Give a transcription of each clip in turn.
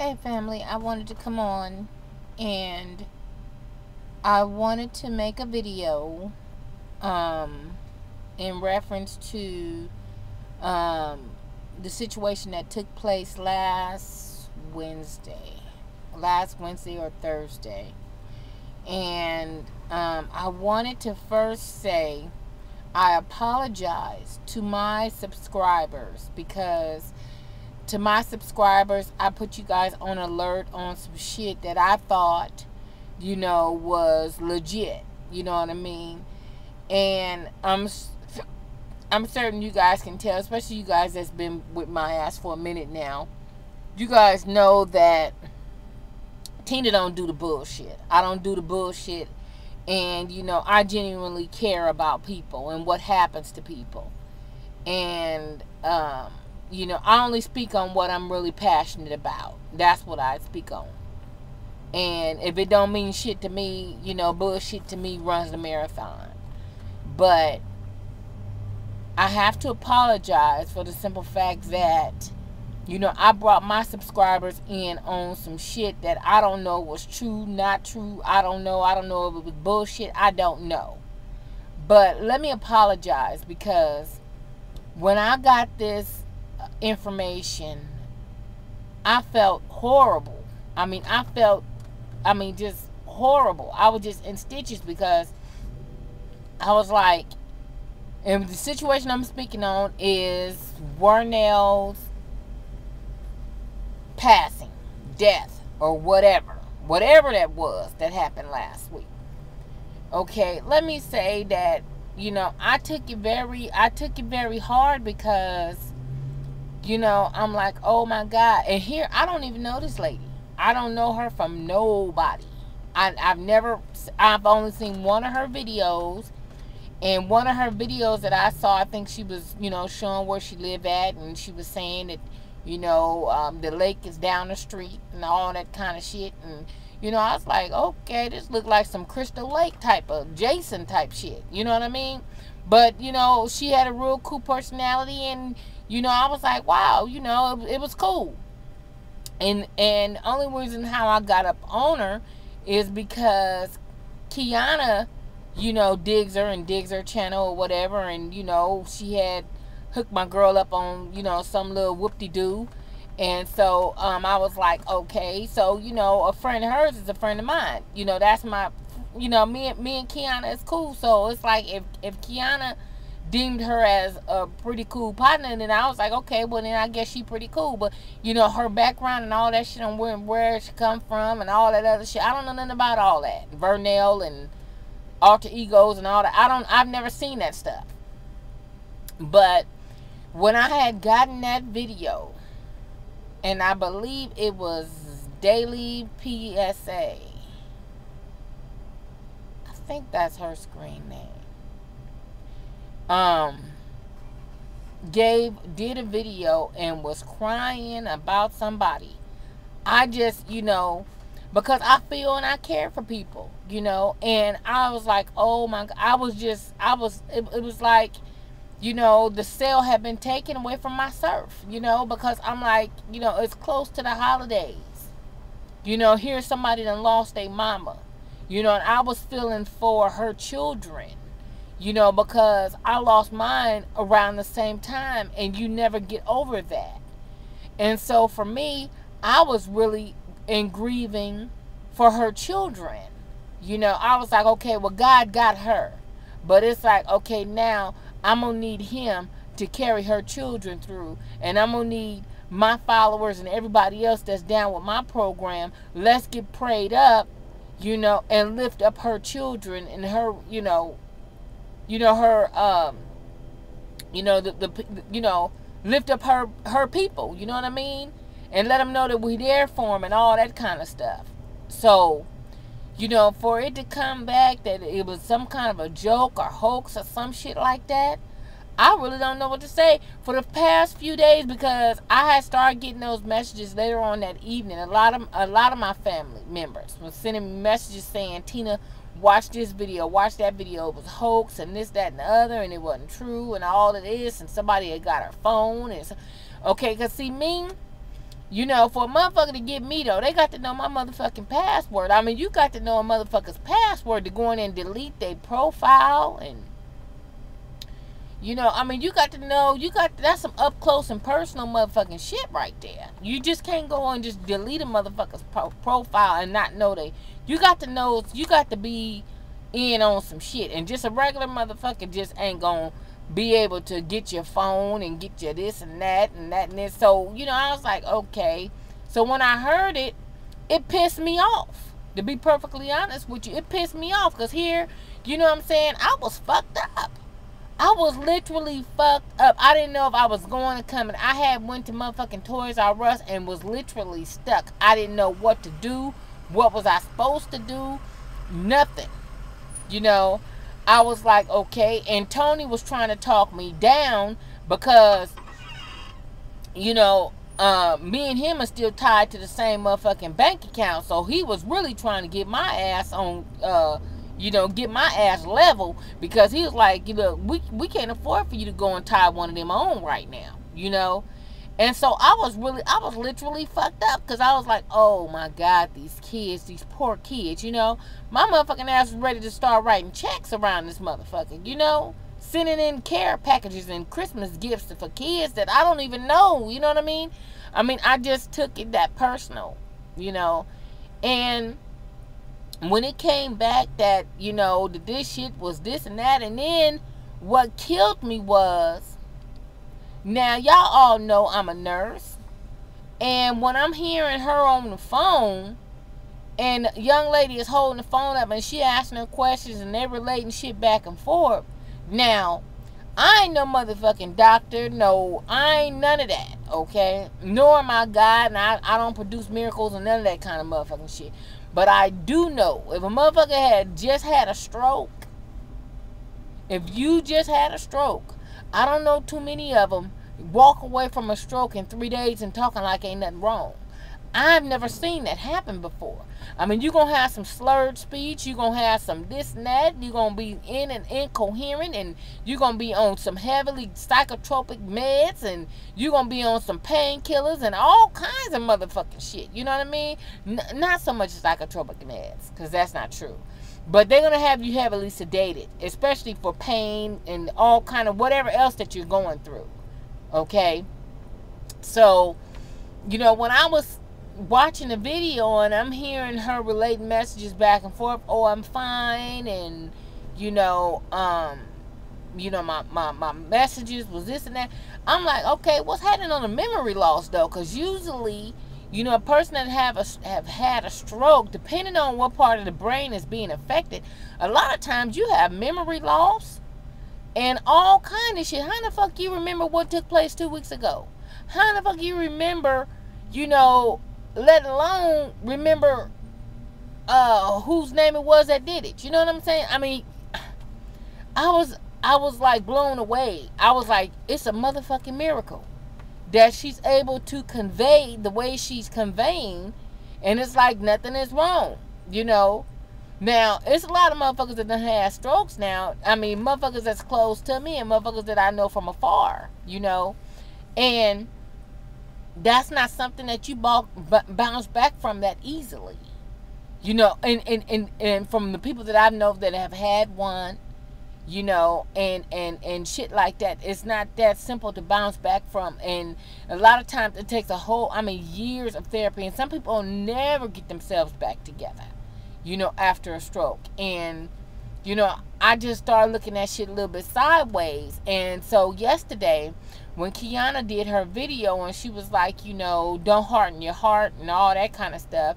Hey family, I wanted to come on and I wanted to make a video in reference to um, the situation that took place last Wednesday or Thursday. And I wanted to first say I apologize to my subscribers because to my subscribers, I put you guys on alert on some shit that I thought, was legit. You know what I mean? And I'm certain you guys can tell, especially you guys that's been with my ass for a minute now. You guys know that Tina don't do the bullshit. I don't do the bullshit. And, I genuinely care about people and what happens to people. And, I only speak on what I'm really passionate about. That's what I speak on. And if it don't mean shit to me, bullshit to me runs the marathon. But I have to apologize for the simple fact that, I brought my subscribers in on some shit that I don't know was true, not true. I don't know. I don't know if it was bullshit. I don't know. But let me apologize because when I got this information, I felt horrible. Just horrible. I was just in stitches because I was like, and the situation I'm speaking on is Vernell's passing, death, or whatever that was that happened last week. Okay, let me say that I took it very hard because I'm like, oh my God. And here, I don't even know this lady. I don't know her from nobody. I've only seen one of her videos. And one of her videos that I saw, I think she was, showing where she lived at. And she was saying that, the lake is down the street and all that kind of shit. And, I was like, okay, this looked like some Crystal Lake type of Jason type shit. You know what I mean? But, she had a real cool personality. And, I was like, wow, it was cool. And only reason how I got up on her is because Kiana, digs her channel or whatever. And, she had hooked my girl up on, some little whoop-de-doo. And so I was like, okay, so, a friend of hers is a friend of mine. That's my, me and Kiana is cool. So it's like if Kiana deemed her as a pretty cool partner, and then I was like, okay, well then I guess she pretty cool. But her background and all that shit on where she come from and all that other shit, I don't know nothing about all that. Vernell and alter egos and all that. I've never seen that stuff. But when I had gotten that video, and I believe it was Daily PSA, I think that's her screen name, did a video and was crying about somebody. I just, because I feel and I care for people, and I was like, oh my God, it was like, the sale had been taken away from my surf, because I'm like, it's close to the holidays. Here's somebody that lost their mama, and I was feeling for her children, because I lost mine around the same time, and you never get over that. And so for me, I was really in grieving for her children. I was like, okay, well, God got her. But it's like, okay, now I'm going to need him to carry her children through. And I'm going to need my followers and everybody else that's down with my program. Let's get prayed up, and lift up her children and her, lift up her people. You know what I mean? And let them know that we're there for them and all that kind of stuff. So, for it to come back that it was some kind of a joke or hoax or some shit like that, I really don't know what to say for the past few days, because I had started getting those messages later on that evening. A lot of my family members were sending me messages saying, Tina, watch this video, watch that video, it was hoax and this, that, and the other, and it wasn't true and all of this, and somebody had got her phone. And so, okay, because see, me, You know, for a motherfucker to get me, though, they got to know my motherfucking password. I mean, you got to know a motherfucker's password to go in and delete their profile. And, you know, I mean, you got to know, that's some up close and personal motherfucking shit right there. You just can't go and just delete a motherfucker's profile and not know they, you got to know, you got to be in on some shit. And just a regular motherfucker just ain't gonna be able to get your phone and get you this and that and that and this. So, you know, I was like, okay. So when I heard it, it pissed me off. To be perfectly honest with you, it pissed me off. Because here, you know what I'm saying, I was fucked up. I was literally fucked up. I didn't know if I was going to come. And I had went to motherfucking Toys R Us and was literally stuck. I didn't know what to do. What was I supposed to do? Nothing. You know, I was like, okay. And Tony was trying to talk me down because, you know, me and him are still tied to the same motherfucking bank account. So he was really trying to get my ass on, you know, get my ass level, because he was like, you know, we can't afford for you to go and tie one of them on right now, you know. And so I was literally fucked up, because I was like, oh my God, these kids, these poor kids, you know. My motherfucking ass was ready to start writing checks around this motherfucker, you know. Sending in care packages and Christmas gifts for kids that I don't even know, you know what I mean? I mean, I just took it that personal, you know. And when it came back that, you know, that this shit was this and that, and then what killed me was, now y'all all know I'm a nurse, and when I'm hearing her on the phone, and the young lady is holding the phone up and she asking her questions and they're relating shit back and forth. Now, I ain't no motherfucking doctor. No, I ain't none of that, okay? Nor am I God, and I don't produce miracles and none of that kind of motherfucking shit. But I do know, if a motherfucker had just had a stroke, if you just had a stroke, I don't know too many of them walk away from a stroke in 3 days and talking like ain't nothing wrong. I've never seen that happen before. I mean, you're going to have some slurred speech. You're going to have some this and that. You're going to be in and incoherent. And you're going to be on some heavily psychotropic meds. And you're going to be on some painkillers and all kinds of motherfucking shit. You know what I mean? Not so much psychotropic meds, because that's not true. But they're going to have you heavily sedated, especially for pain and all kind of whatever else that you're going through. Okay? So, you know, when I was watching the video and I'm hearing her relating messages back and forth, oh, I'm fine, and you know, my messages was this and that, I'm like, okay, what's happening on the memory loss though? Because usually, you know, a person that have had a stroke, depending on what part of the brain is being affected, a lot of times you have memory loss and all kind of shit. How the fuck you remember what took place 2 weeks ago? How the fuck you remember, you know, let alone remember whose name it was that did it? You know what I'm saying? I mean, I was like blown away. I was like, it's a motherfucking miracle that she's able to convey the way she's conveying, and it's like nothing is wrong, you know. Now, it's a lot of motherfuckers that done had strokes now. I mean, motherfuckers that's close to me and motherfuckers that I know from afar, you know. And that's not something that you bounce back from that easily, you know. And from the people that I know that have had one, you know, and shit like that, it's not that simple to bounce back from. And a lot of times it takes years of therapy, and some people will never get themselves back together, you know, after a stroke. And, you know, I just started looking at shit a little bit sideways. And so yesterday, when Kiana did her video and she was like, you know, don't harden your heart and all that kind of stuff.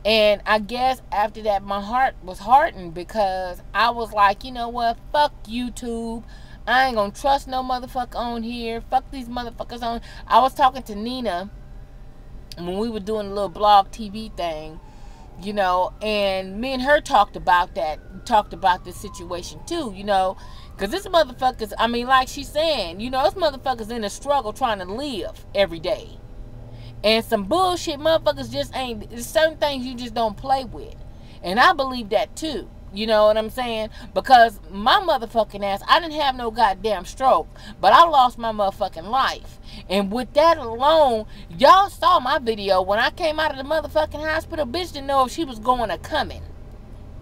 And I guess after that, my heart was hardened, because I was like, you know what? Fuck YouTube. I ain't gonna trust no motherfucker on here. Fuck these motherfuckers on. I was talking to Nina when we were doing a little blog TV thing, you know, and me and her talked about this situation too, you know. Because this motherfuckers, I mean, like she's saying, you know, this motherfuckers in a struggle trying to live every day. And some bullshit motherfuckers just ain't, there's certain things you just don't play with. And I believe that too. You know what I'm saying? Because my motherfucking ass, I didn't have no goddamn stroke, but I lost my motherfucking life. And with that alone, y'all saw my video when I came out of the motherfucking hospital. Bitch didn't know if she was going or coming.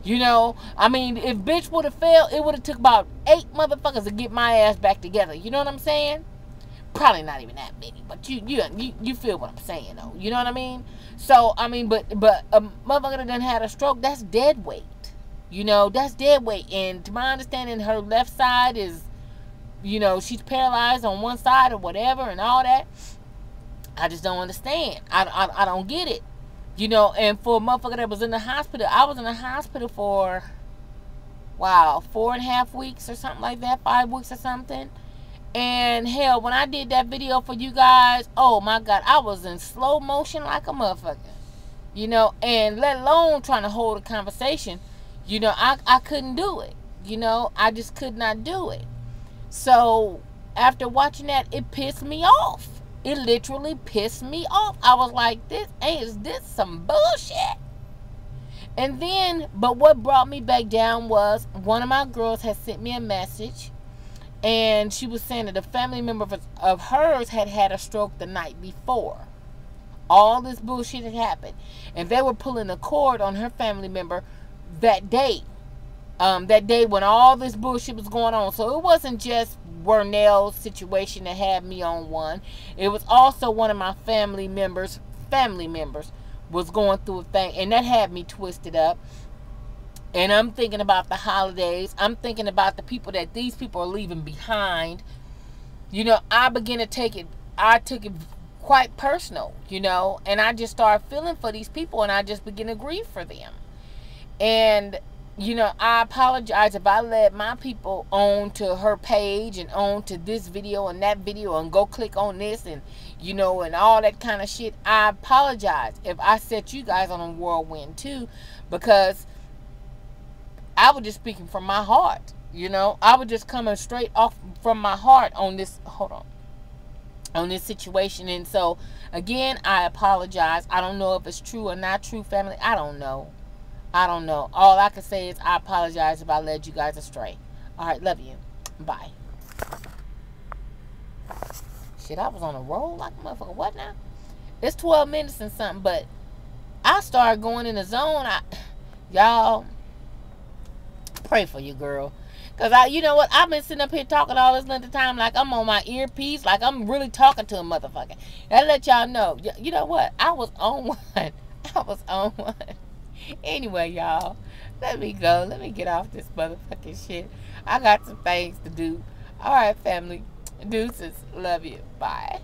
You know, I mean, if bitch would have failed, it would have took about 8 motherfuckers to get my ass back together. You know what I'm saying? Probably not even that many, but you feel what I'm saying, though. You know what I mean? So, I mean, but a motherfucker that done had a stroke, that's dead weight. You know, that's dead weight. And to my understanding, her left side is, you know, she's paralyzed on one side or whatever and all that. I just don't understand. I don't get it. You know, and for a motherfucker that was in the hospital, I was in the hospital for, wow, 4.5 weeks or something like that, 5 weeks or something. And hell, when I did that video for you guys, oh my God, I was in slow motion like a motherfucker. You know, and let alone trying to hold a conversation. You know, I couldn't do it. You know, I just could not do it. So after watching that, it pissed me off. It literally pissed me off. I was like, is this some bullshit? And then, but what brought me back down was one of my girls had sent me a message, and she was saying that a family member of hers had had a stroke the night before. All this bullshit had happened, and they were pulling a cord on her family member that day. That day when all this bullshit was going on. So it wasn't just Wernell's situation that had me on one. It was also one of my family members was going through a thing, and that had me twisted up. And I'm thinking about the holidays. I'm thinking about the people that these people are leaving behind. You know, I took it quite personal, you know, and I just started feeling for these people, and I just began to grieve for them. And you know, I apologize if I led my people on to her page and on to this video and that video and go click on this and, you know, and all that kind of shit. I apologize if I set you guys on a whirlwind too, because I was just speaking from my heart. You know, I was just coming straight off from my heart on this, on this situation. And so, again, I apologize. I don't know if it's true or not true, family. I don't know. All I can say is I apologize if I led you guys astray. All right, love you. Bye. Shit, I was on a roll like a motherfucker. What now? It's 12 minutes and something, but I started going in the zone. Y'all, pray for you, girl. Because, you know what? I've been sitting up here talking all this length of time like I'm on my earpiece, like I'm really talking to a motherfucker. That let y'all know. You know what? I was on one. I was on one. Anyway, y'all, let me go. Let me get off this motherfucking shit. I got some things to do. All right, family. Deuces. Love you. Bye.